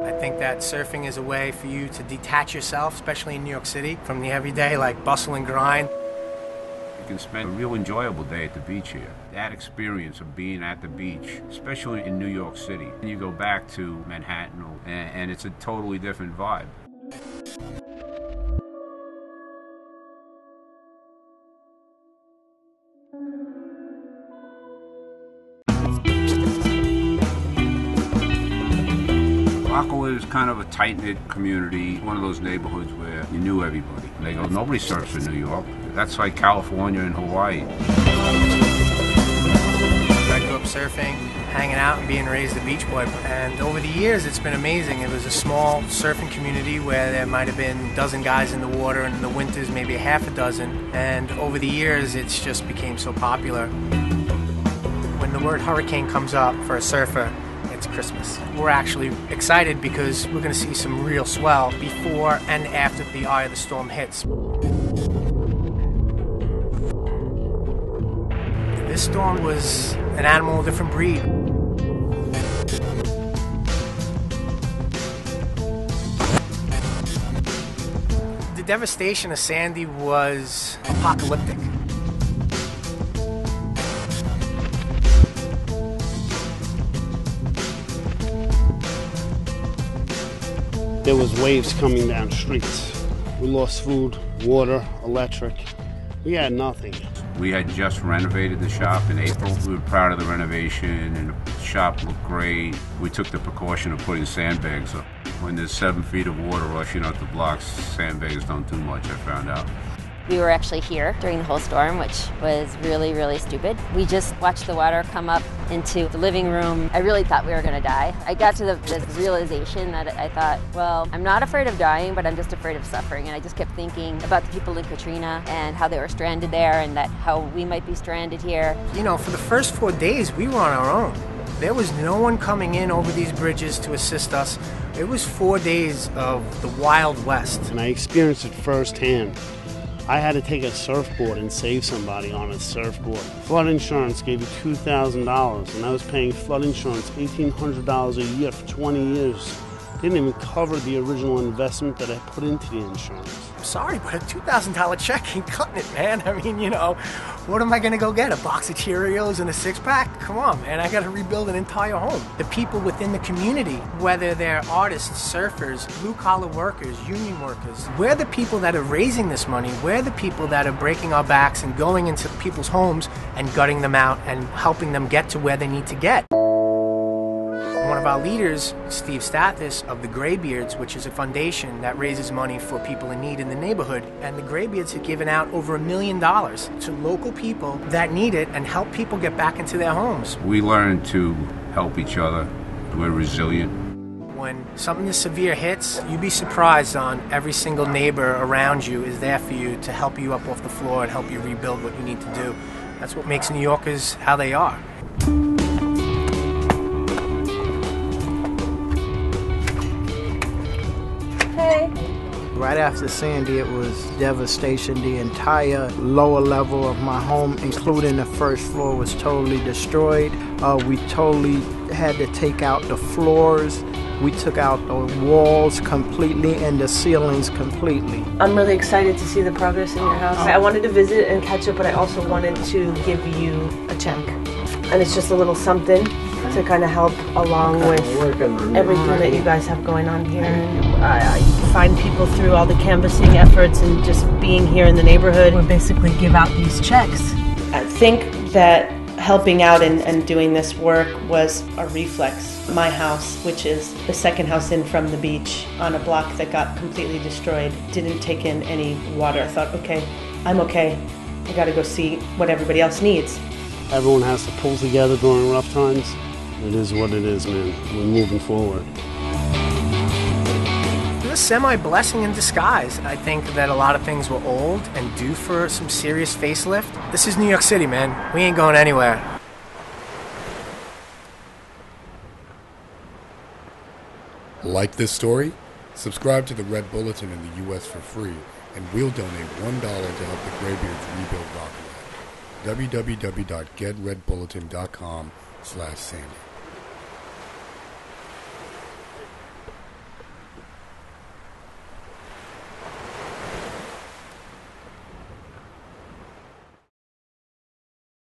I think that surfing is a way for you to detach yourself, especially in New York City, from the everyday, like, bustle and grind. You can spend a real enjoyable day at the beach here. That experience of being at the beach, especially in New York City. You go back to Manhattan, and it's a totally different vibe. Rockaway was kind of a tight-knit community, one of those neighborhoods where you knew everybody. They go, nobody surfs in New York. That's like California and Hawaii. I grew up surfing, hanging out, and being raised a beach boy. And over the years, it's been amazing. It was a small surfing community where there might have been a dozen guys in the water, and in the winters, maybe a half a dozen. And over the years, it's just became so popular. When the word hurricane comes up for a surfer, it's Christmas. We're actually excited because we're going to see some real swell before and after the eye of the storm hits. This storm was an animal of a different breed. The devastation of Sandy was apocalyptic. There was waves coming down streets. We lost food, water, electric. We had nothing. We had just renovated the shop in April. We were proud of the renovation, and the shop looked great. We took the precaution of putting sandbags up. When there's 7 feet of water rushing out the blocks, sandbags don't do much, I found out. We were actually here during the whole storm, which was really, really stupid. We just watched the water come up into the living room. I really thought we were gonna die. I got to the realization that I thought, well, I'm not afraid of dying, but I'm just afraid of suffering. And I just kept thinking about the people in Katrina and how they were stranded there, and that how we might be stranded here. You know, for the first 4 days, we were on our own. There was no one coming in over these bridges to assist us. It was 4 days of the Wild West. And I experienced it firsthand. I had to take a surfboard and save somebody on a surfboard. Flood insurance gave you $2,000, and I was paying flood insurance $1,800 a year for 20 years. Didn't even cover the original investment that I put into the insurance. I'm sorry, but a $2,000 check ain't cutting it, man. I mean, you know, what am I gonna go get? A box of Cheerios and a 6-pack? Come on, man, I gotta rebuild an entire home. The people within the community, whether they're artists, surfers, blue-collar workers, union workers, we're the people that are raising this money. We're the people that are breaking our backs and going into people's homes and gutting them out and helping them get to where they need to get. One of our leaders, Steve Stathis of the Graybeards, which is a foundation that raises money for people in need in the neighborhood, and the Graybeards have given out over $1 million to local people that need it and help people get back into their homes. We learned to help each other. We're resilient. When something this severe hits, you'd be surprised on every single neighbor around you is there for you to help you up off the floor and help you rebuild what you need to do. That's what makes New Yorkers how they are. Right after Sandy, it was devastation. The entire lower level of my home, including the first floor, was totally destroyed. We totally had to take out the floors. We took out the walls completely and the ceilings completely. I'm really excited to see the progress in your house. I wanted to visit and catch up, but I also wanted to give you a check. And it's just a little something to kind of help along with everything that you guys have going on here. And I find people through all the canvassing efforts and just being here in the neighborhood. We basically give out these checks. I think that helping out and doing this work was a reflex. My house, which is the second house in from the beach on a block that got completely destroyed, didn't take in any water. I thought, okay, I'm okay. I gotta go see what everybody else needs. Everyone has to pull together during rough times. It is what it is, man. We're moving forward. It was a semi-blessing in disguise. I think that a lot of things were old and due for some serious facelift. This is New York City, man. We ain't going anywhere. Like this story? Subscribe to the Red Bulletin in the U.S. for free, and we'll donate $1 to help the Graybeards rebuild Rockaway. www.getredbulletin.com/Sandy.